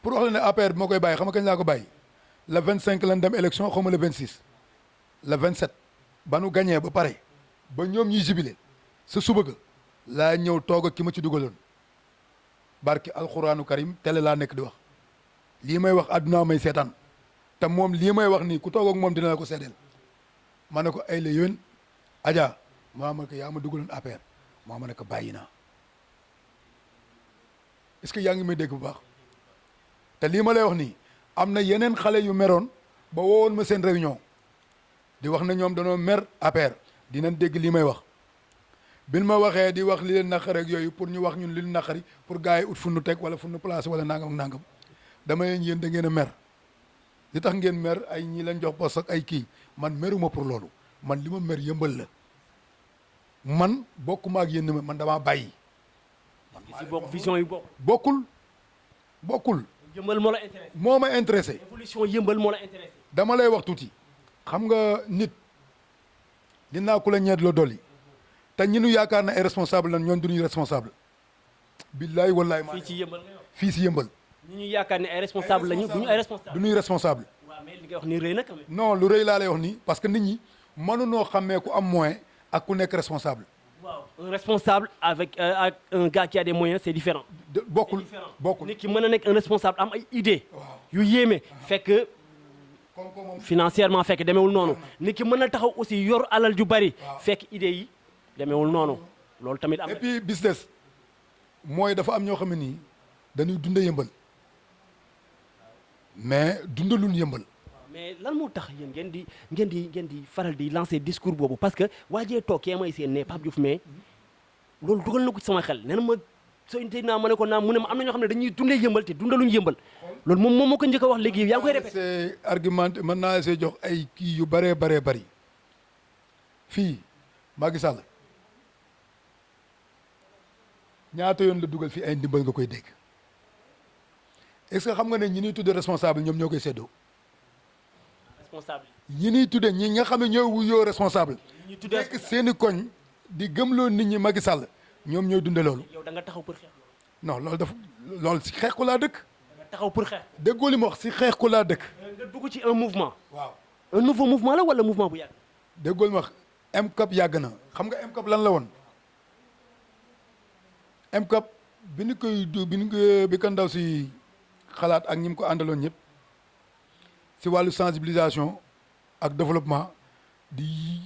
pour wax la ne APR bi moo koy bàyyi xam nga kañ laa ko bàyyi le 25 lan dem élection xaw ma le 26 le 27 ba nu gagné ba pare ba ñoom ñuy jubilé sa suba ga laa ñëw toog ak ki ma ci dugaloon barki alxuraanu karim télé laa nekk di wax lii may wax àdduna may seetaan te moom lii may wax nii ku toog ak moom dina la ko seedeel ma ne ko ay la yéwén Adja maa ma ne ko yaa ma dugaloon APR maa ma ne ko bàyyi naa est-ce que yaa ngi may dégg bu baax te lii ma lay wax nii am na yeneen xale yu meroon ba woowoon ma seen réunion di wax ne ñoom danoo mer APR dinañ dégg lii may wax bin ma waxee di wax li leen naqari ak yooyu pour ñu wax ñun li leen naqari pour gars yi ut fu nu teg wala fu nu placé wala nangam ak nangam dama leen yéen da ngeen a mer li tax ngeen mer ay ñi leen jox poste ak ay kii man meruma pour loolu man li ma mer yëmbal la man bokkuma ak yéen man damaa bàyyi. si bokk vision yi bokkul. yëmbal moo la intéressé. moo ma intéressé. évolution yëmbal moo la intéressé. dama lay wax tuuti xam nga nit dinaa ku la ñeet la dolli te ñi nu yaakaar na ay responsable lan ñoon du ñuy responsable. billaay wallaay maa fii ci yëmbal nga wax. fii si yëmbal. ñi ñu yaakaar ne ay responsable lañu du ñu ay responsable. du ñuy responsable. waaw mais li nga wax ni rëy na quand même. non lu rëy laa lay wax nii parce que nit ñi mënunoo xàmmee ku am moyen ak ku nekk responsable. waaw un responsable avec un gars qui a des moyens c'est différent. bokkul bokkul nit ki mën a nekk un responsable am ay idée yu yéeme fekk financièrement fekk demeewul noonu nit ki mën a taxaw aussi yor alal ju bari fekk idée yi demeewul noonu loolu tamit am. et puis business mooy dafa am ñoo xam ne nii dañuy dunda yëmbal mais dundaluñ yëmbal. mais lan moo tax yéen ngeen di faral di lancer discours boobu parce que waajee toog kee may seen ne Pape Diouf mais loolu dugal na ko ci sama xel nee na ma sooy tey naa ma ne ko naa mu ne ma am na ñoo xam ne dañuy dundee yëmbal te dundaluñ yëmbal loolu moom moo ko njëkk a wax léegi yaa ngi koy répété. c'est argumenté mën naa see jox ay kii yu bëree bëri fii Macky Sall ñaata yoon la dugal fii ay ndimbal nga koy dégg est-ce que xam nga ne ñi ñuy tudde responsable ñoom ñoo koy séddoo. responsable ñi ñuy tudde ñi nga xam ne ñooy wuyoo responsable. ñi tuddee nekk seeni koñ di gëmloo nit ñi Macky Sall ñoom ñooy dunde loolu. yow da nga taxaw pour xeex non loolu si xeex ko laa dëkk. da nga taxaw pour xeex. déggoo li ma wax si xeex ko laa dëkk. nga dugg ci un mouvement. waaw un nouveau mouvement la wala mouvement bu yàgg. déggoo li ma wax MCAP yàgg na xam nga MCAP lan la woon MCAP bi ñu koy bi ko ndaw si xalaat ak ñi mu ko àndaloon ñëpp si wàllu sensibilisation ak développement di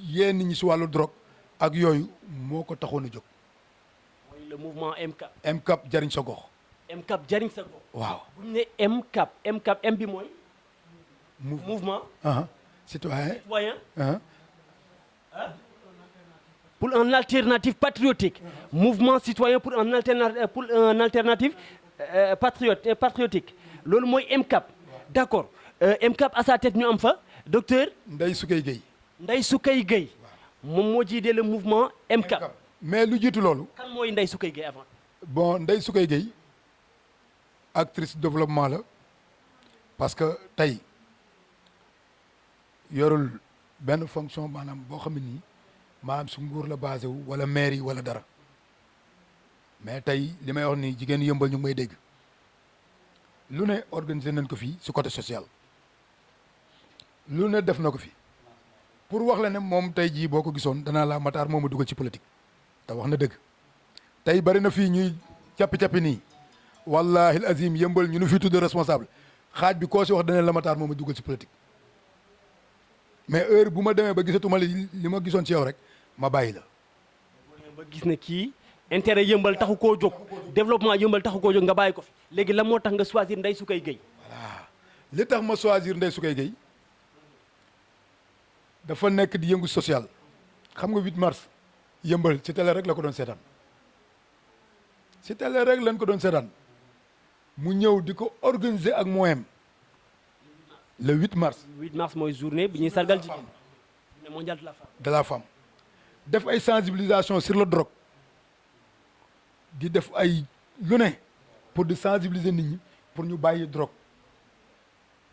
yee nit ñi si wàllu drogue ak yooyu moo ko taxoon a jóg. mooy le mouvement MCAP. MCAP jariñ sa gox. MCAP jariñ sa gox. waaw bu ñu nee MCAP M bi mooy. mouvement. citoyen. citoyen. pour un alternative patriotique. mouvement citoyen pour un alternative patriotique loolu mooy MCAP. d'accord MCAP à sa tête ñu am fa docteur. Ndeye Soukeye Gueye. Ndeye Soukeye Gueye. moom moo jiite le mouvement MCAP. mais lu jiitu loolu. kan mooy Ndeye Soukeye Gueye avant. bon Ndeye Soukeye Gueye actrice développement la parce que tey yorul benn fonction maanaam boo xam ne nii maanaam su nguur la basé wu wala maire yi wala dara mais tey li may wax nii jigéen yëmbal ñu ngi may dégg lu ne organiser nañ ko fii si côté social lu ne def na ko fi pour wax la ne moom tey jii boo ko gisoon danaa la Matar moom a dugal ci politique te wax na dëgg tey bari na fii ñuy cappi-cappi nii wallahi al azim yëmbal ñu nu fi tudd responsable xaaj bi koo si wax dana la Matar moom a dugal ci politique mais heure bu ma demee ba gisatuma li ma gisoon ci yow rek ma bàyyi la. ba gis ne kii intérêt yëmbal taxu koo jóg développement yëmbal taxu koo jóg nga bàyyi ko fi léegi la moo tax nga choisir Ndeye Soukeye Gueye. voilà li tax ma choisir Ndeye Soukeye Gueye dafa nekk di yëngu social xam nga 8 mars yëmbal ci télé rek la ko doon seetaan ci télé rek lañ ko doon seetaan mu ñëw di ko organiser ak moyen le 8 mars. 8 mars mooy journée bi ñuy sargal jigéen. journée mondiale de la femme. de la femme def ay sensibilisation sur le drogue di def ay lu ne pour di sensibiliser nit ñi pour ñu bàyyi drogue.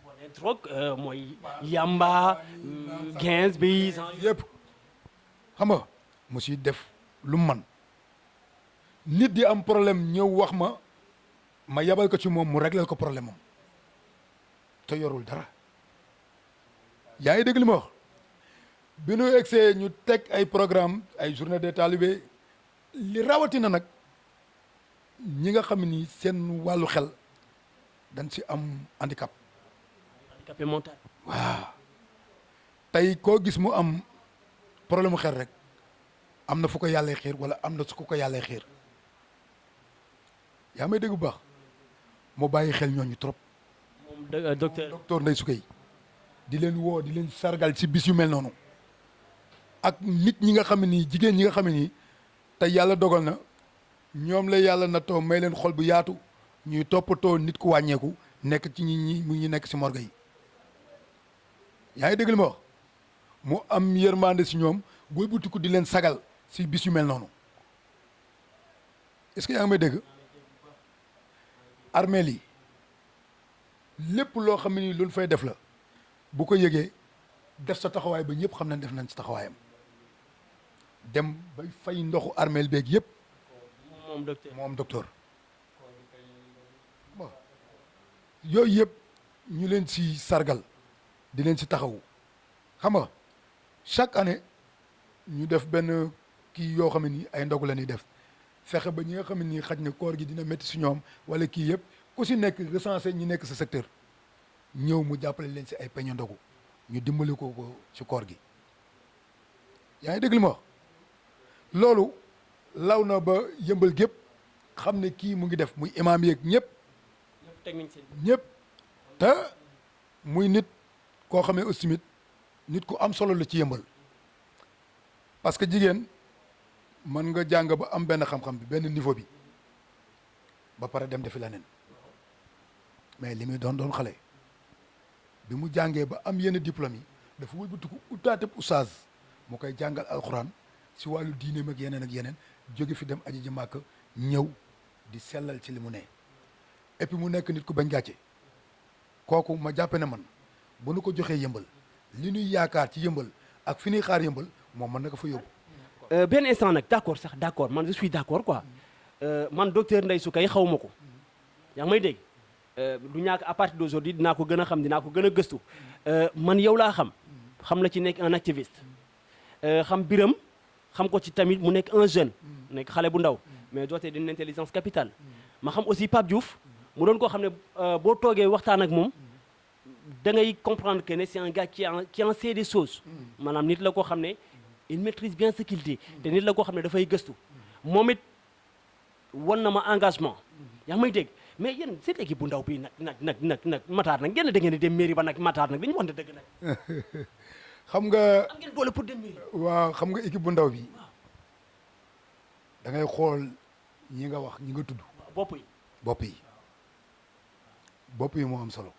boo nee drogue mooy yamba 15 bi. yëpp xam nga mu si def lu man nit di am problème ñëw wax ma yabal ko ci moom mu réglal ko problème am te yorul dara yaa ngi dégg li ma wax bi nu egsee ñu teg ay programme ay journée des talibés li rawatina nag ñi nga xam ni seen wàllu xel dañ si am handicap. handicapé mental. waaw tey koo gis mu am problème mu xel rek am na fu ko yàlla xiir wala am na su ko yàlla xiir yaa may dégg bu baax mu bàyyi xel ñooñu trop. moom docteur Ndeye Soukeye di leen woo di leen sargal ci bis yu mel noonu ak nit ñi nga xam ne nii jigéen ñi nga xam ne nii tey yàlla dogal na ñoom la yàlla nattoo may leen xol bu yaatu ñuy toppatoo nit ku wàññeeku nekk ci ñi ñu nekk ci morgue yi yaa ngi dégg li ma wax mu am yërmande ci ñoom booy butiku di leen sagal ci bis yu mel noonu est-ce que yaa ngi may dégg armeel yi lépp loo xam ne nii loolu fay def la bu ko yëgee def sa taxawaay ba ñëpp xam nañ def nañ ci taxawaayam dem bay fay ndoxu armeel beeg yëpp moom docteur bon yooyu yëpp ñu leen ci sargal di leen ci taxawu xam nga chaque année ñu def benn kii yoo xam ne nii ay ndogu la ñuy def fexe ba ñi nga xam ne nii xaj na koor gi dina métti ci ñoom wala kii yëpp ku ci nekk recensé ñi nekk sa secteur ñëw mu jàppale leen ci ay peñe ndogu ñu dimbali ko ci koor gi yaa ngi dégg li ma wax loolu law na ba yëmbal gépp xam ne kii mu ngi def muy imaam yeeg ñëpp ñëpp te muy nit koo xamee aussi tamit nit ku am solo la ci yëmbal parce que jigéen mën nga jàng ba am benn xam-xam bi benn niveau bi ba pare dem defi leneen mais li muy doon xale bi mu jàngee ba am yenn diplôme yi dafa wëlbatiku utaateb oustaz mu koy jàngal alxuraan si wàllu diineem ak yeneen jóge fi dem aji ji màkk ñëw di sellal ci li mu ne et puis mu nekk nit ku bañ gàcce kooku ma jàppe ne man bu nu ko joxee yëmbal li ñuy yaakaar ci yëmbal ak fi ñuy xaar yëmbal moom mën na ko fa yóbbu. benn instant nag d'accord man je suis d'accord quoi man docteur Ndeye Soukeye xaw ma ko yaa ngi may dégg du ñàkk à partir d'aujourd'hui dinaa ko gën a xam dinaa ko gën a gëstu man yow laa xam la ci nekk un activiste xam Biram xam ko ci tamit mu nekk un jeune nekk xale bu ndaw mais doté d'une intelligence capitale ma xam aussi Pape Diouf mu doon koo xam ne boo toogee waxtaan ak moom da ngay comprendre que ne c'est un gars qui en sait des choses maanaam nit la koo xam ne il maîtrise bien ce qu'il dit te nit la koo xam ne dafay gëstu moom it wan na ma engagement yaa ngi may dégg mais yéen seen équipe bu ndaw bi nag Matar nag ngeen da ngeen di dem mairie ba nag Matar nag dañu wax ne dëgg nag xam nga am ngeen doole pour dem mairie waaw xam nga équipe bu ndaw bi da ngay xool ñi nga wax ñi nga tudd bopp yi moo am solo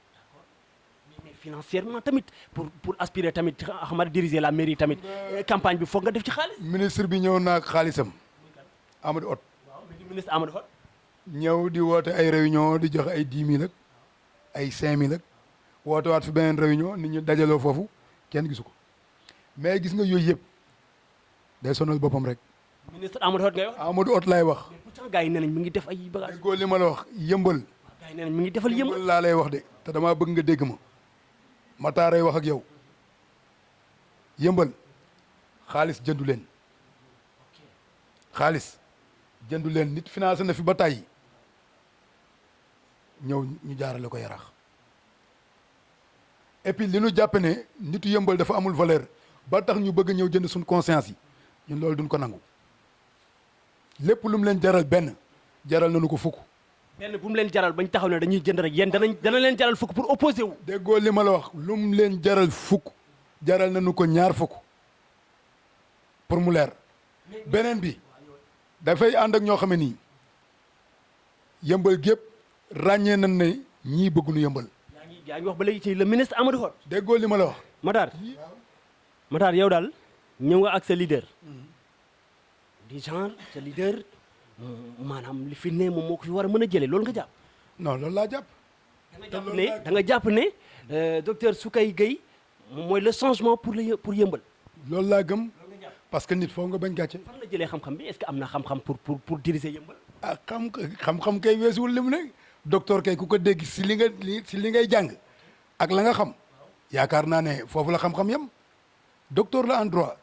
mais financièrement tamit pour aspirer tamit xamar diriger la mairie tamit campagne bi foog nga def ci xaalis ministre bi ñëw naag xaalisam Amadou Hott ministre Amadou Hott ñëw di woote ay réunion di joxe ay 10 000 ak ay 5 000 ak woote waat fi beneen réunion nit ñu dajaloo foofu kenn gisu ko mais gis nga yooyu yëpp day sonal boppam rek. ministre Amadou Hott ngay wax. Amadou Hott laay wax. mais pourtant gars yi nee nañ mi ngi def ay bagages. déggoo li ma la wax yëmbal. gars yi nee nañ mi ngi defal yëmbal laa lay wax de te damaa bëgg nga dégg ma Mataaray wax ak yow yëmbal xaalis jëndu leen xaalis jëndu leen nit financé na fi ba tàyyi ñëw ñu jaarale ko Yaraax et puis li ñu jàppe ne nitu yëmbal dafa amul valeur ba tax ñu bëgg ñëw jënd suñ conscience yi ñun loolu duñ ko nangu lépp lu mu leen jaral benn jaral nañu ko fukk. benn bu mu leen jaral bañ taxaw ne dañuy jënd rek yéen dana leen jaral fukk pour opposer wu. déggoo li ma la wax lu mu leen jaral fukk jaral nañu ko ñaar fukk pour mu leer beneen bi dafay ànd ak ñoo xam ne nii yëmbal gépp ràññee nañ ne ñii bëgguñu yëmbal. yaa ngi wax ba léegi ci le ministre Amadou Hott. déggoo li ma la wax. Matar yow daal ñëw nga ak sa leader. di genre sa leader maanaam li fi ne moom moo ko fi war a mën a jëlee loolu nga jàpp. non loolu laa jàpp. da nga jàpp ne docteur Soukeye Gueye moom mooy le changement pour yëmbal. loolu laa gëm parce que nit foo nga bañ gàcce. fan la jëlee xam-xam bi est-ce que am na xam-xam pour diriger yëmbal. ah xam kay weesuwul li mu ne docteur kay ku ko dégg si li ngay jàng ak la nga xam yaakaar naa ne foofu la xam-xam yam docteur la en droit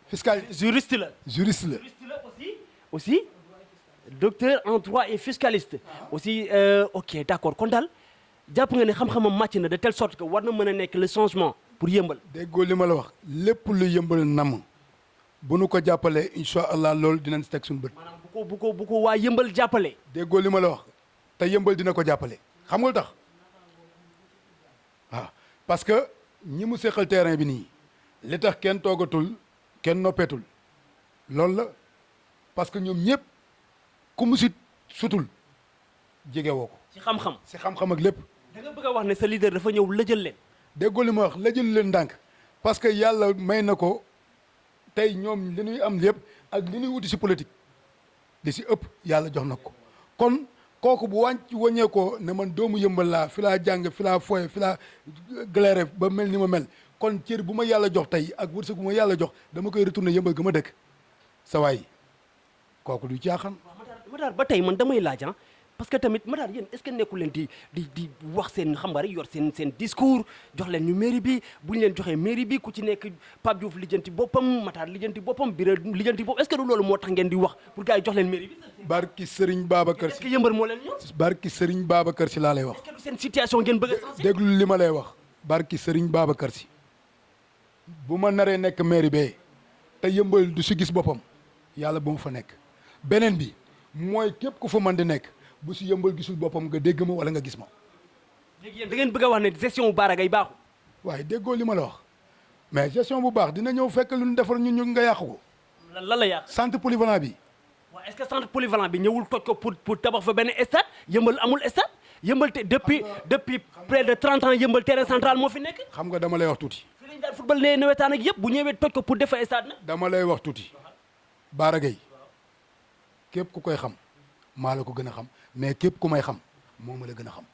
fiscal juriste la. juriste la aussi docteur en droit et fiscaliste aussi ok d'accord kon daal jàpp nga ne xam-xamam màcc na de telle sorte que war na mën a nekk le changement pour yëmbal. déggoo li ma la wax lépp lu yëmbal nam bu nu ko jàppalee incha allah loolu dinañ si teg suñu bët. maanaam bu ko waa yëmbal jàppale. déggoo li ma la wax te yëmbal dina ko jàppale xam nga lu tax waaw parce que ñi mu seqal terrain bi nii li tax kenn toogatul kenn noppeetul loolu la parce que ñoom ñëpp ku mu si sutul jege woo ko. ci xam-xam si xam-xam ak lépp. da nga bëgg a wax ne sa leader dafa ñëw lëjal leen. déggoo li ma wax lëjal leen ndànk parce que yàlla may na ko tey ñoom li ñuy am lépp ak li ñuy wuti si politique li si ëpp yàlla jox na ko kon kooku bu wàññee ko ne man doomu yëmbal laa fi laa jàng fi laa foye fi laa galéré ba mel ni ma mel kon cër bu ma yàlla jox tey ak wërsëg bu ma yàlla jox dama koy retourner yëmbal ga ma dëkk sa waay kooku du caaxaan. Matar ba tey man damay laaj parce que tamit Matar yéen est-ce que nekkul leen di wax seen xam nga rek yor seen discours jox leen ñu mairie bi bu ñu leen joxee mairie bi ku ci nekk Pape Diouf lijjanti boppam Matar lijjanti boppam Bira lijjanti boppam est-ce que du loolu moo tax ngeen di wax pour gars yi jox leen mairie bi. barki Serigne Babacar est-ce si que yëmbal moo leen ñor. barki Serigne Babacar si laa lay wax. est-ce que du seen situation ngeen bëgg a changer. déglu li ma lay wax barki Serigne Babacar si bu ma naree nekk mairie bee te yëmbal du si gis boppam yàlla bu ma fa nekk beneen bi mooy képp ku fa mën di nekk. bu si yëmbal gisul boppam nga dégg ma wala nga gis ma. léegi yéen da ngeen bëgg a wax ne gestion bu Bara Gaye baaxul. waaye déggoo li ma la wax mais gestion bu baax dina ñëw fekk lu ñu defar ñu nga yàq ko. lan la yàq. centre polyvalent bi. waaw est-ce que centre polyvalent bi ñëwul toj ko pour tabax fa benn stade yëmbal amul stade yëmbal te depuis près de 30 ans yëmbal terrain central moo fi nekk. xam nga dama lay wax tuuti. fii lañ daan football nee nawetaan ak yëpp bu ñëwee toj ko pour def fa stade nag. dama lay wax tuuti. Bara Gaye képp ku koy xam maa la ko gën a xam mais képp ku may xam moo ma la gën a xam.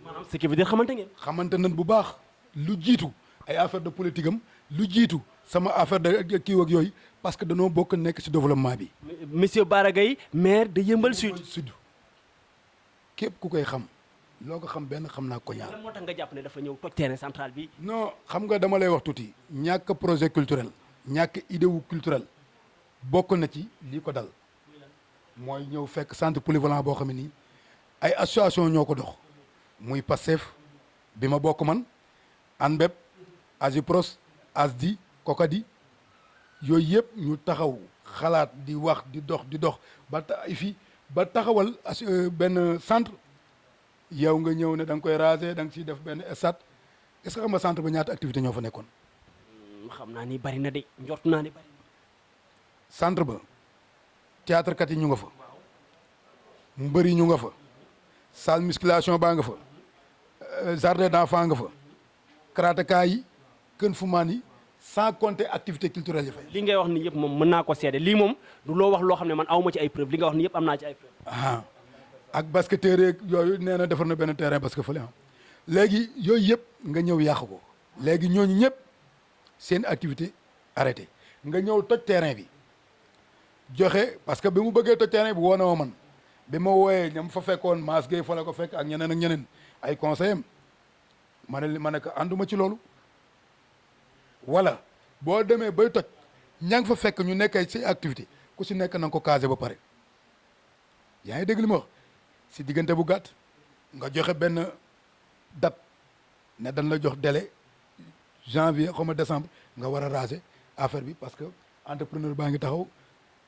maanaam ce qui veut dire xamante ngeen. xamante nañ bu baax lu jiitu ay affaire de politique am lu jiitu sama affaire de kii ak yooyu parce que danoo bokk nekk ci développement bi. monsieur Bara Gaye maire de Yeumbeul Sud. képp ku koy xam loo ko xam benn xam naa ko ñaar. lan moo tax nga jàpp ne dafa ñëw toj terrain central bi. non xam nga dama lay wax tuuti ñàkk projet culturel ñàkk idée wu culturel bokk na ci lii ko dal mooy ñëw fekk centre polyvalent boo xam ne nii ay association ñoo ko dox muy Pastef bi ma bokk man ANBEP Agipros ASDI Kokadi yooyu yëpp ñu taxaw xalaat di wax di dox ba ba taxawal benn centre yow nga ñëw ne da nga koy raser da nga ciy def benn stade est-ce que xam nga centre ba ñaata activité ñoo fa nekkoon. xam naa ni bari na de njort naa ni bari na. centre ba théâtre kat yi ñu nga fa mbër yi ñu nga fa salle musculation baa nga fa jardin d'enfants nga fa karatéka yi kën fumaan yi sans compter activité culturelle yi fa. li ngay wax ni yëpp moom mën naa ko seede lii moom du loo wax loo xam ne man awma ci ay preuve li nga wax ni yëpp am naa ci ay preuve. ak basketteur yeeg yooyu nee na defar na benn terrain basket fële léegi yooyu yëpp nga ñëw yàq ko léegi ñooñu ñëpp seen activité arrêté nga ñëw toj terrain bi joxe parce que bi mu bëggee toj terrain bi woo na ma man bi ma wooyee ñam fa fekkoon Mass Gueye fa la ko fekk ak ñeneen ay conseillers am ma ne ko ànduma ci loolu wala boo demee bay toj ña nga fa fekk ñu nekkee ci activité ku si nekk na nga ko casé ba pare yaa ngi dégg li ma wax si diggante bu gàtt nga joxe benn date ne dañ la jox délai janvier xaw ma décembre nga war a raser affaire bi parce que entrepreneur baa ngi taxaw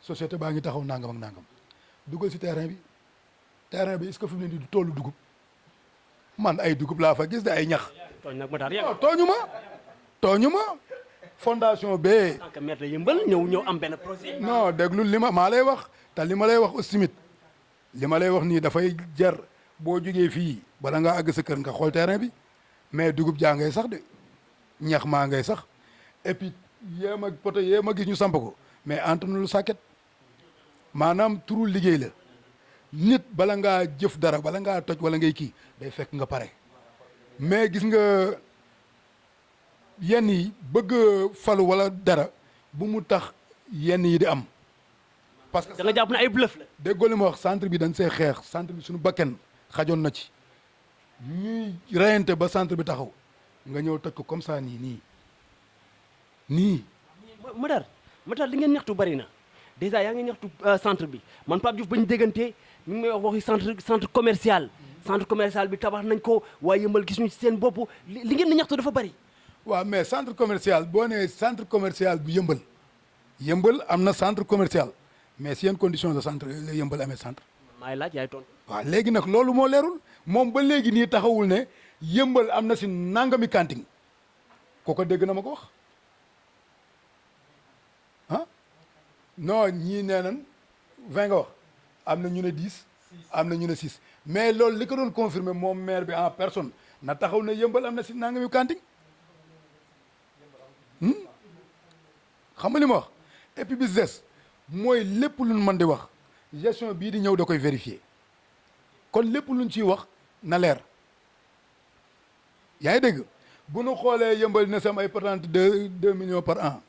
société baa ngi taxaw nangam ak nangam dugal si terrain bi est-ce que fi mu ne nii du toolu dugub man ay dugub laa fa gis de ay ñax. tooñ nag Matar yàlla tooñu ma fondation bee. tant que maire de Yeumbeul ñëw am benn projet. non déglu li maa lay wax te li ma lay wax aussi tamit li ma lay wax nii dafay jar boo jógee fii bala nga àgg sa kër nga xool terrain bi mais dugub jaa ngay sax de ñax maa ngay sax et puis yee ma gis ñu samp ko mais entre lu sàkket maanaam turu liggéey la nit bala ngaa jëf dara bala ngaa toj wala ngay kii day fekk nga pare mais gis nga yenn yi bëgg falu wala dara bu mu tax yenn yi di am. parce que da nga jàpp ne ay bluff la. déggoo li ma wax centre bi dañ see xeex centre bi suñu bakken xajoon na ci ñuy reyante ba centre bi taxaw nga ñëw tëj ko comme ça nii. Matar li ngeen ñaxtu bari na déjà yaa ngi ñaxtu centre bi man Pape Diouf ba ñu déggantee mi ngi may wax waxi centre commercial. centre commercial bi tabax nañ ko waaye yëmbal gis ñu ci seen bopp li ngeen di ñaxtu dafa bari. waaw mais centre commercial boo nee centre commercial bu yëmbal am na centre commercial mais si yenn condition de centre la yëmbal amee centre. maay laaj yaay tontu. waaw léegi nag loolu moo leerul moom ba léegi nii taxawul ne yëmbal am na si nangami kanting ko dégg na ma ko wax ah non ñii nee nañ 20 nga wax am na ñu ne 10 am na ñu ne 6 mais loolu li ko doon confirmer moom maire bi en personne na taxaw ne yëmbal am na si nangami kanting xam nga li ma wax et puis bis des mooy lépp luñ mën di wax gestion bii di ñëw da koy vérifier kon lépp luñ ciy wax na leer yaa ngi dégg bu nu xoolee yëmbal na sam ay patente 2 millions par an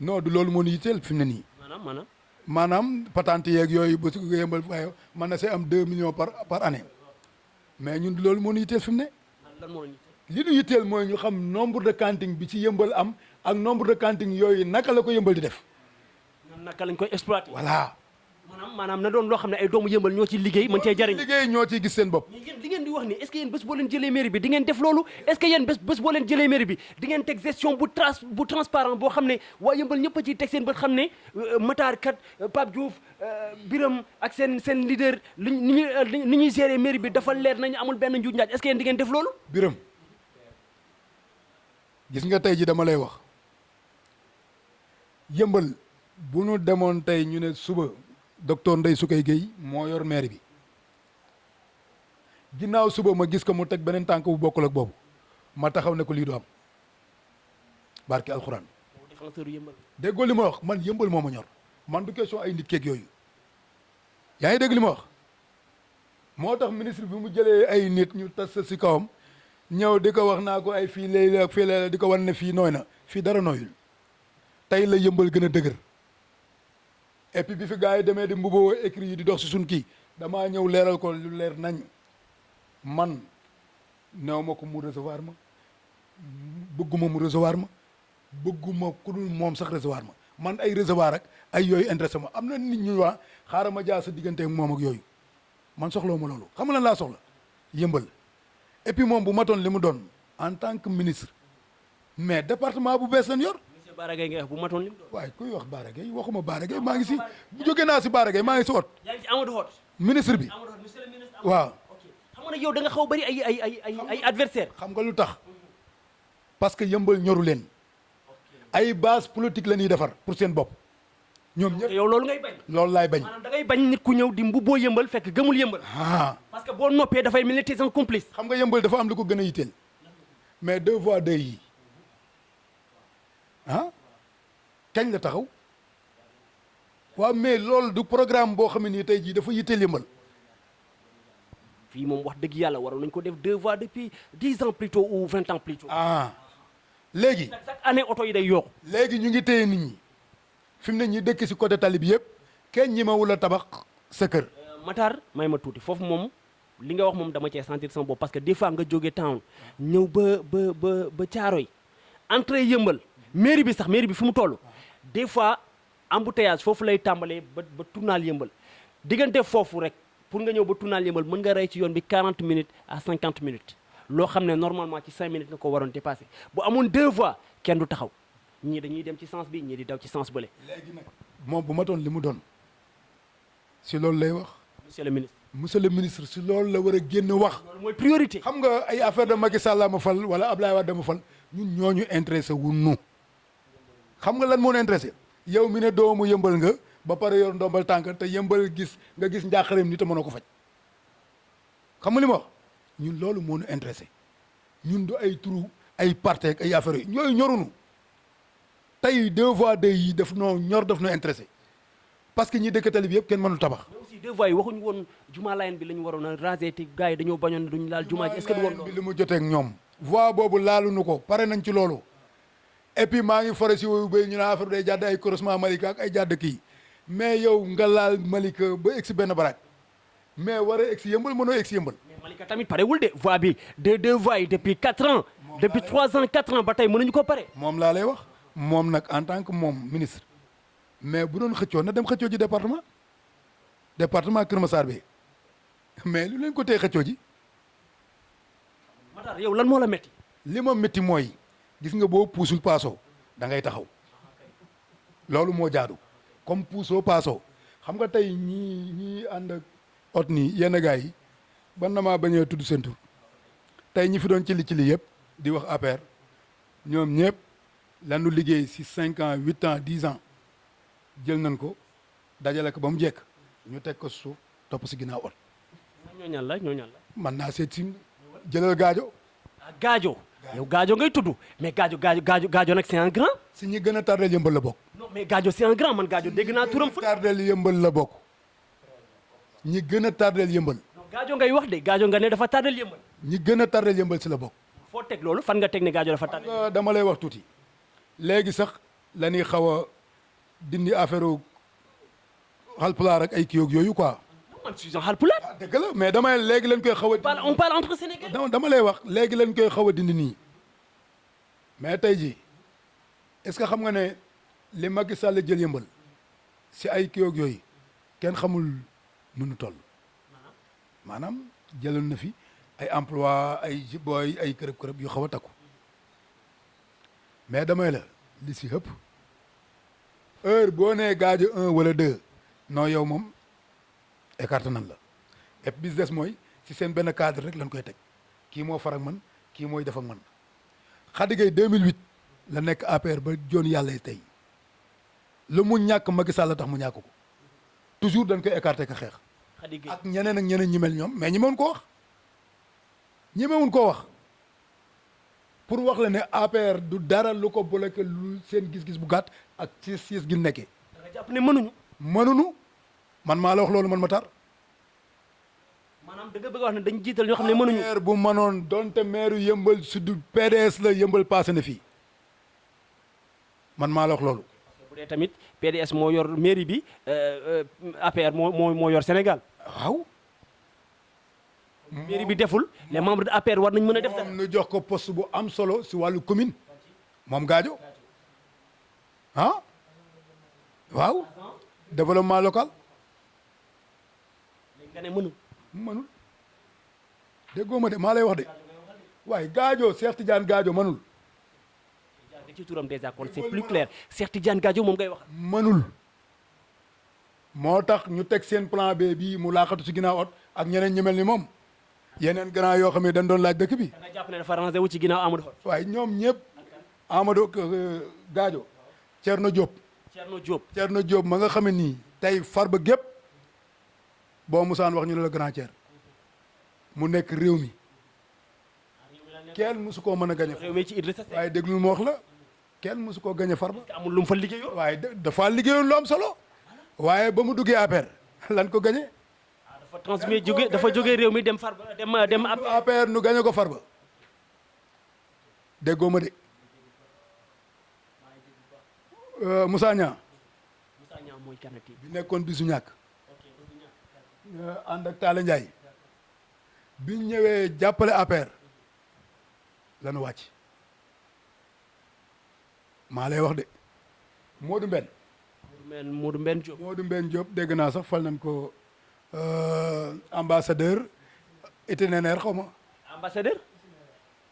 non du loolu moo ñu yitteel fi mu ne nii. maanaam patente yeeg yooyu ba su yëmbal waaye mën na see am 2 millions par année mais ñun du loolu moo ñu yitteel fi mu ne. li ñu yitteel mooy ñu xam nombre de cantine bi ci yëmbal am ak nombre de cantine yooyu naka la ko yëmbal di def. naka lañ koy exploiter. voilà. maanaam na doon loo xam ne ay doomu yëmbal ñoo ci liggéey mën cee jariñ liggéey ñoo ciy gis seen bopp. li ngeen di wax ni est-ce que yéen bés boo leen jëlee mairie bi di ngeen def loolu est-ce que yéen bés boo leen jëlee mairie bi di ngeen teg gestion bu transparent boo xam ne waa yëmbal ñëpp a ciy teg seen bët xam ne Matar kat Pape Diouf Biram ak seen leader ni ñuy gérer mairie bi dafa leer nañu amul benn njuuj njaaj est-ce que yéen di ngeen def loolu. Biram gis nga tey ji dama lay wax yëmbal bu nu demoon tey ñu ne suba docteur Ndeye Soukeye Gueye moo yor maire bi ginnaaw suba ma gis ko mu teg beneen tànk bu bokkul ak boobu ma taxaw ne ko lii du am barki alxuraan. défenseur yëmbal. déggoo li ma wax man yëmbal moo ma ñor man du question ay nit keeg yooyu yaa ngi dégg li ma wax moo tax ministre bi mu jëlee ay nit ñu tas si kawam ñëw di ko wax naa ko ay fii léegi ak fii léegi di ko wan ne fii nooy na fii dara nooyul tey la yëmbal gën a dëgër. et puis bi fi gars yi demee di mbuboo écrit yi di dox si suñ kii damaa ñëw leeral ko lu leer nañ man néew ma ko mu recevoir ma bëgguma mu recevoir ma bëgguma ku dul moom sax recevoir ma man ay recevoir ak ay yooyu intéressé ma am na nit ñu waa xaaral ma jaar sa diggante ak moom ak yooyu man soxlawu ma loolu xam nga lan laa soxla yëmbal et puis moom bu matoon li mu doon en tant que ministre mais département bu bees lañ yor. Bara Gaye ngay wax bu matoon lim doon. waaye kuy wax Bara Gaye waxuma Bara Gaye maa ngi si bu jógee naa si Bara Gaye maa ngi si ot. yaa ngi ci Amadou Hott. ministre bi monsieur le ministre. waaw. xam nga ne yow da nga xaw bari ay adversaire. xam nga lu tax parce que yëmbal ñoru leen ay base politique la ñuy defar pour seen bopp ñoom ñëpp. yow loolu ngay bañ. loolu laay bañ. maanaam da ngay bañ nit ku ñëw di mbubboo yëmbal fekk gëmul yëmbal. parce que boo noppee dafay mel ni t'es un complice. xam nga yëmbal dafa am lu ko gën a yitteel mais 2 voies 2 yi kañ la taxaw waaw mais loolu du programme boo xam ne nii tey jii dafa yitteel yëmbal. fii moom wax dëgg yàlla waroon nañ ko def 2 voies depuis 10 ans plus tôt ou 20 ans plus tôt. léegi chaque année oto yi day yokku. léegi ñu ngi téye nit ñi fi mu ne ñi dëkk si côté tali bi yëpp kenn ñi ma wula tabax sa kër. Matar may ma tuuti foofu moom li nga wax moom dama cee sentir sama bopp parce que des fois nga jógee town ñëw ba Caaroy entrée yëmbal mairie bi fi mu toll. des fois embouteillage foofu lay tàmbalee ba tournal yëmbal diggante foofu rek pour nga ñëw ba tournal yëmbal mën nga rey ci yoon bi 40 minutes à 50 minutes loo xam ne normalement ci 5 minutes nga ko waroon dépasser bu amoon 2 voies kenn du taxaw ñii dañuy dem ci sens bi ñii di daw ci sens bële. léegi nag moom bu ma doon li mu doon si loolu lay wax. monsieur le ministre si loolu la war a génn wax. loolu mooy priorité. xam nga ay affaire de Macky Sall ma fal wala Ablaye Wade ma fal ñun ñooñu intéressé wu nu xam nga lan moo ñu intéressé yow mi ne doomu yëmbal nga ba pare yor ndombal tànk te yëmbal nga gis njaaxareem ni te mënoo ko faj xam nga li ma wax ñun loolu moo ñu intéressé ñun du ay turu ay parti ak ay affaires yi ñooyu ñorunu tey 2 voies 2 yi daf noo ñor daf noo intéressé parce que ñi dëkk tali bi yëpp kenn mënul tabax. mais aussi 2 voies yi waxuñu woon jumaa Layeen bi la ñu waroon a raser te gars yi dañoo bañoon duñu laal jumaa ji est-ce que du woon bi li mu jotee ak ñoom voie boobu laaluñu ko pare nañ ci loolu. et puis maa ngi fore si woyu bay ñu ne affaire day jàdd ay croisement Malika ak ay jàdd kii mais yow nga laal Malika ba egsi benn baraak mais war a egsi yëmbal mënoo egsi yëmbal. Malika tamit parewul de voie bi deux voies yi depuis 4 ans depuis 3 ans 4 ans ba tey mënuñu ko pare. moom laa lay wax moom nag en tant que moom ministre mais bu doon xëccoo na dem xëccoo ji département Kër Massar bi mais lu leen ko tee xëccoo ji. Matar yow lan moo la métti. li ma métti mooy gis nga boo puusul paasoo da ngay taxaw loolu moo jaadu comme puusoo paasoo xam nga tey ñii ànd ak ot nii yenn gars yi ban na maa bañ a tudd seen tur tey ñi fi doon ci li yëpp di wax APR ñoom ñëpp lanu liggéey si 5 ans 8 ans 10 ans jël nañ ko dajale ko ba mu jekk ñu teg ko suuf topp si ginnaaw ot. ñooñal la man naa seet si jëlal gaajo. Gaajo yow Gaajo ngay tudd mais Gaajo nag c'est un grand. si ñi gën a tardel yëmbal la bokk. non mais Gaajo c'est un grand man Gaajo dégg naa turam. ñi gën a tardel yëmbal la bokk ñi gën a tardel yëmbal. non Gaajo ngay wax de Gaajo nga ne dafa tardel yëmbal. ñi gën a tardel yëmbal si la bokk. foo teg loolu fan nga teg ne Gaajo dafa tardel. dama lay wax tuuti léegi sax la ñuy xaw a dindi affaire Haalpulaar ak ay kii yooyu quoi. man je suis un Haalpulaar. dëgg la mais damay léegi lañ koy xaw a. on parle entre Sénégalais. dama lay wax léegi lañ koy xaw a dindi nii mais tey jii est-ce que xam nga ne li Macky Sall jël yëmbal si ay kii yooyu kenn xamul nu nu toll maanaam jëloon na fi ay emploi ay booy ay kërëb yu xaw a takku mais damay la li si ëpp heure boo nee Gaajo 1 wala 2 non yow moom écarté nan la et puis des mooy si seen benn cadre rek lañ koy teg kii moo far ak man kii mooy def ak man Khady Gueye 2008 la nekk APR ba joon yàlla tey lu mu ñàkk Macky Sall la tax mu ñàkk ko toujours dañ koy écarté ka xeex. Khady Gueye ak ñeneen ñi mel ñoom mais ñemewuñ koo wax ñemewuñ koo wax pour wax la ne APR du dara lu ko bloqué lu seen gis-gis bu gàtt ak ci siis gi nekkee. da nga jàpp ne mënuñu. man maa la wax loolu man ma tar. maanaam da nga bëgg a wax ne dañ jiital ñoo xam ne mënuñu. maire bu mënoon donte maire yëmbal sud PDS la yëmbal passé na fii man maa la wax loolu. bu dee tamit PDS moo yor mairie bi APR moo yor Sénégal. waaw. mairie bi deful les membres de APR war nañ mën a def. moom nu jox ko poste bu am solo si wàllu commune moom Gaajo ah waaw développement local. nga ne mënul déggoo ma de maa lay wax de waaye Gaajo Cheikh Tidiane Gaajo mënul. ci turam déjà kon c'est plus clair Cheikh Tidiane Gaajo moom ngay wax. mënul moo tax ñu teg seen plan B bii mu laaxatu si ginnaaw ot ak ñeneen ñi mel ni moom yeneen grand yoo xam ne dañ doon laaj dëkk bi. da nga jàpp ne dafa rangé wu ci ginnaaw Amadou Hott. waaye ñoom ñëpp Amadou Gaajo Thierno Diop ma nga xam ne nii tey Farba gépp boo musaan wax ñu ne la grand Thier mu nekk réew mi kenn musu koo mën a gañe. réew mi ci Idrissa Seck waaye déglul ma wax la kenn musu koo gañe Farba. amul lu mu fa liggéeyoon. waaye dafa liggéeyoon lu am solo waaye ba mu duggee APR lan ko gañe. dafa transmis dafa jógee réew mi dem Farba dem APR nu gañe ko Farba déggoo ma de Moussa Niang mooy kanati bi nekkoon bisu ñàkk ànd ak Talla Ndiaye biñ ñëwee jàppale APR lanu wàcc maa lay wax de Modou Mbène Diop dégg naa sax fal nañ ko ambassadeur itinéraire xaw ma. ambassadeur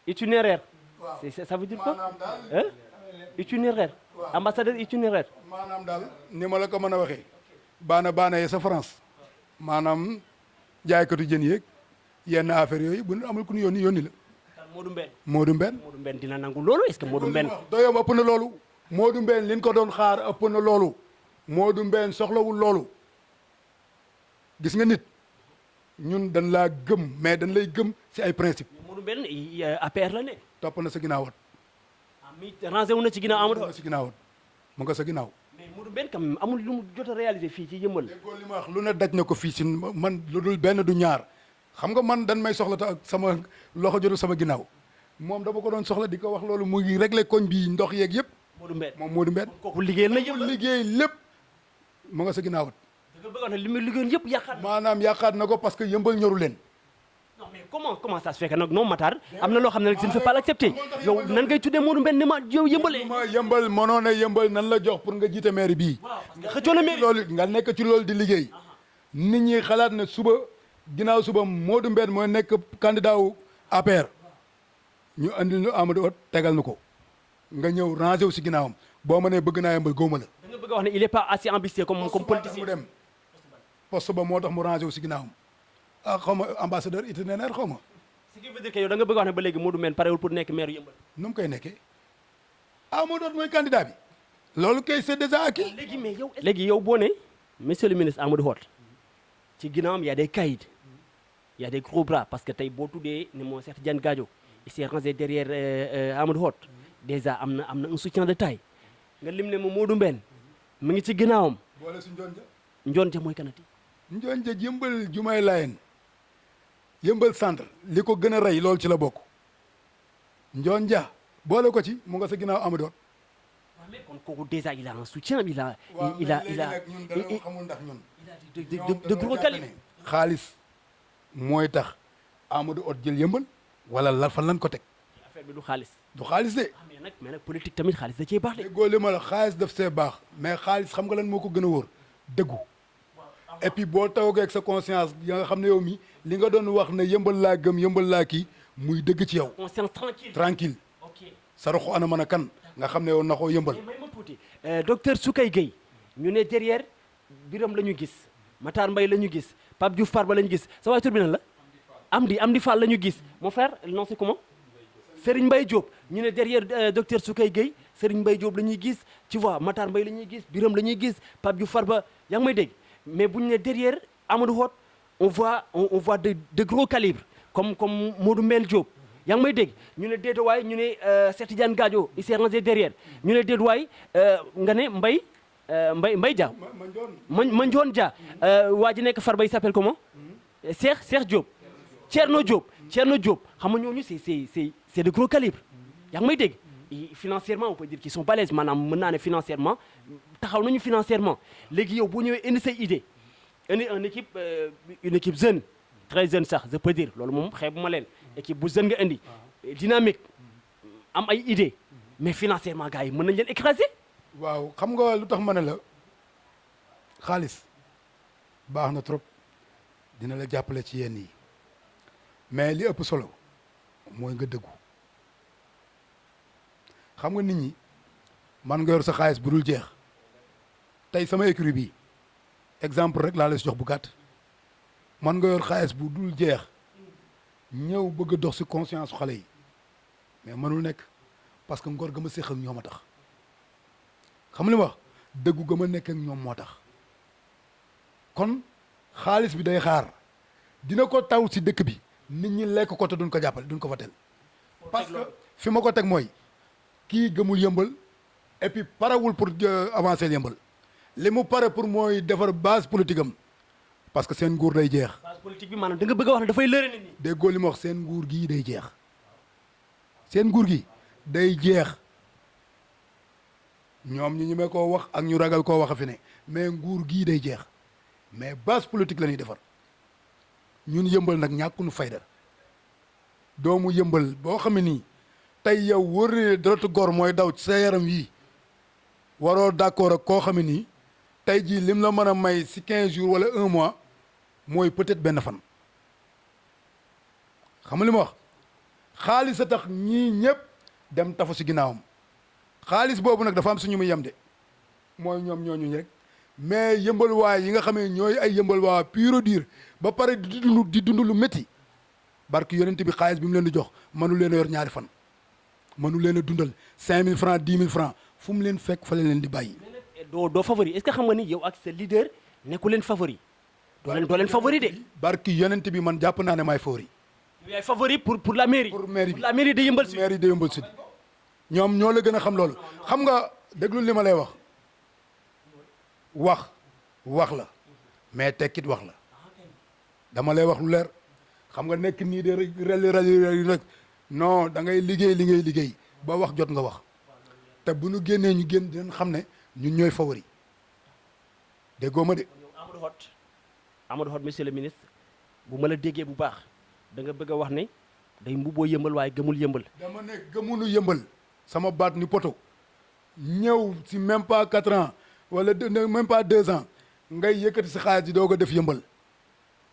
itinéraire. waaw ça veut dire quoi. itinéraire. ambassadeur itinéraire. maanaam daal ni ma la ko mën a waxee. baana yee sa France. maanaam jaaykatu jën yeeg yenn affaire yooyu bu ñu amul ku ñu yónni la. Modou Mbène dina nangu loolu est-ce que Modou Mbène. doyam ëpp na loolu. Modou Mbène liñ ko doon xaar ëpp na loolu. Modou Mbène soxlawul loolu. gis nga nit ñun dañ laa gëm mais dañ lay gëm ci ay principe. Modou Mbène APR la ne. topp na sa ginnaawat. mi rangé wu na ci ginnaaw Amadou. sa ginnaaw mu nga sa ginnaaw. mais Modou Mbène kam amul lu mu jot a réalisé fii ci yëmbal. déggoo li ma wax lu ne daj na ko fii si man lu dul benn du ñaar xam nga man dan may soxla te ak sama loxo jotul sama ginnaaw moom dama ko doon soxla di ko wax loolu mu ngi réglé koñ bi ndox yeeg yëpp. Modou Mbène kooku liggéeyal na yëmbal liggéey lépp mu nga sa ginnaaw. da nga bëggoon ne li muy liggéeyoon yëpp yàqaat. maanaam yàqaat na ko parce que yëmbal ñoru leen. non mais comment ça se fait que nag non Matar am na loo xam ne nag je ne peux pas l'accepter yow nan ngay tuddee Modou Mbène ne ma yow yëmbalee. ma yëmbal mënoon a yëmbal nan la jox pour nga jiite maire bii. nga xëccoo na mairie loolu nga nekk ci loolu di liggéey. nit ñi xalaat ne suba ginnaaw suba Modou Mbène mooy nekk candidat wu APR ñu andil ñu Amadou Hott tegal nu ko nga ñëw rangé wu si ginnaawam boo ma nee bëgg naa yëmbal góoma la. da nga bëgg a wax ne il est pas assez ambitieux comme politicien. mu dem poste ba moo tax mu rangé wu si ginnaawam ah xaw ma ambassadeur itinéraire xaw ma. ce qui veut dire que yow da nga bëgg a wax ne ba léegi Modou Mbène parewul pour nekk maire yëmbal. nu mu koy nekkee Amadou Hott mooy candidat bi loolu kay c'est déjà acquis. léegi yow boo ne monsieur le ministre Amadou Hott ci ginnaawam y a des caïds y a des gros bras parce que tey boo tuddee ne moo Cheikh Tidiane Gadio il s'est rangé derrière Amadou Hott déjà am na un soutien de taille nga lim ne ma Modou Mbène mu ngi ci ginnaawam. boole si Njonja. Njonja mooy kanati. Njonja yëmbal Jumaay Layen yëmbal centre li ko gën a rey loolu ci la bokk Njonja boole ko ci mu nga sa ginnaaw Amadou Hott. waaw mais kon kooku déjà il a un soutien il a ñun dara xamul ndax ñun. de gros calibre. xaalis mooy tax Amadou Hott jël yëmbal wala la fan lan ko teg. affaire bi du xaalis. du xaalis de. mais nag politique tamit xaalis da cee baax de. déggoo li ma la xaalis daf see baax mais xaalis xam nga lan moo ko gën a wóor dëggu. et puis boo tawagee ak sa conscience ya nga xam ne yow mi li nga doon wax ne yëmbal laa gëm yëmbal laa kii muy dëgg ci yow. conscience tranquille. tranquille ok sa roxu ana mën a kan nga xam ne yow naxoo yëmbal. mais may ma tuuti docteur Soukay Gueye ñu ne derrière Biram la ñu gis Matar Mbaye la ñu gis Pape Diouf Farba la ñu gis sa waay tur bi nan la. Amdi Fall la ñu gis mon frère non c'est comment. Serigne Mbaye Diop ñu ne derrière docteur Soukay Gueye Serigne Mbaye Diop la ñuy gis tu vois Matar Mbaye la ñuy gis Biram la ñuy gis Pape Diouf Farba yaa ngi may dégg mais bu ñu ne derrière Amadou Hott on voit de gros calibres comme Modou Mbène Diop yaa ngi may dégg ñu ne déetuwaay ñu ne Cheikh Tidiane Gadio il s'est rangé derrière ñu ne déetuwaay nga ne Mbaye Dia Mandione Dia waa ji nekk Farba il s'appelle comment Cheikh Diop Thierno Diop xam nga ñooñu c'est de gros calibres yaa ngi may dégg financièrement on peut dire qu'ils sont balèzes maanaam mën naa ne financièrement taxaw nañu financièrement léegi yow boo ñëwee indi say idée indi une équipe jeune très jeune sax je peux dire loolu moom xeebu ma leen équipe bu jeune nga indi dynamique am ay idée mais financièrement gars yi mën nañ leen écraser. waaw xam nga lu tax ma ne la xaalis baax na trop dina la jàppale ci yenn yi mais li ëpp solo mooy nga dëggu xam nga nit ñi man nga yor sa xaalis bu dul jeex tey sama écurie bi exemple rek laa la si jox bu gàtt man nga yor xaalis bu dul jeex ñëw bëgg a dox si conscience xale yi mais mënul nekk parce que ngor ga ma séq ak ñoom a tax xam li ma wax dëggu ga ma nekk ak ñoom moo tax kon xaalis bi day xaar dina ko taw si dëkk bi nit ñi lekk ko te duñ ko jàppale duñ ko fa tel parce que fi ma ko teg mooy kii gëmul yëmbal et puis parewul pour avancer yëmbal li mu pare pour mooy defar base politique am parce que seen nguur day jeex. base politique bi maanaam da nga bëgg a wax ne dafay lëre nit ñi. déggoo li ma wax seen nguur gii day jeex seen nguur gi day jeex ñoom ñu ñemee koo wax ak ñu ragal koo wax a fi ne mais nguur gii day jeex mais base politique la ñuy defar ñun yëmbal nag ñàkkunu fayda doomu yëmbal boo xam ne nii tey yow wóor ne deretu góor mooy daw ci sa yaram yii waroo d'accord ak koo xam ne nii tey jii lim la mën a may si 15 jours wala 1 mois mooy peut-être benn fan xam nga li ma wax xaalis a tax ñii ñëpp dem tafu si ginnaawam xaalis boobu nag dafa am suñu muy yem de mooy ñoom ñooñu rek mais yëmbal waay yi nga xam ne ñooy ay yëmbal waa pur dur ba pare di dund lu métti barki yonent bi xaalis bi mu leen di jox mënu leen a yor ñaari fan mënu leen a dundal 5000 francs 10 000 francs fu mu leen fekk fa leen di bàyyi. doo favori est-ce que xam nga ni yow ak sa leader nekku leen favori. doo leen favori de. barki yonent bi man jàpp naa ne maay favori. yow yaay favori pour la mairie. pour mairie bi la mairie de Yeumbeul Sud. mairie de Yeumbeul Sud ñoom ñoo la gën a xam loolu xam nga déglu li ma lay wax la mais tekkit wax la dama lay wax lu leer xam nga nekk nii de reli rek non da ngay liggéey li ngay liggéey ba wax jot nga wax te bu ñu génnee ñu génn dinañ xam ne ñun ñooy favori déggoo ma de. Amadou Hott monsieur le ministre bu ma la déggee bu baax da nga bëgg a wax ne day mbubboo yëmbal waaye gëmul yëmbal. dama ne gëmunu yëmbal sama baat ni poto ñëw si même pas 4 ans wala même pas 2 ans ngay yëkkati si xaalis yi doo ko def yëmbal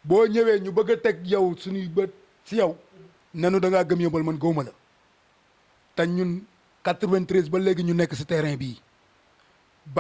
boo ñëwee ñu bëgg a teg yow suñuy bët si yow nenu da ngaa gëm yëmbal man gëwuma la te ñun 93 ba léegi ñu nekk si terrain bii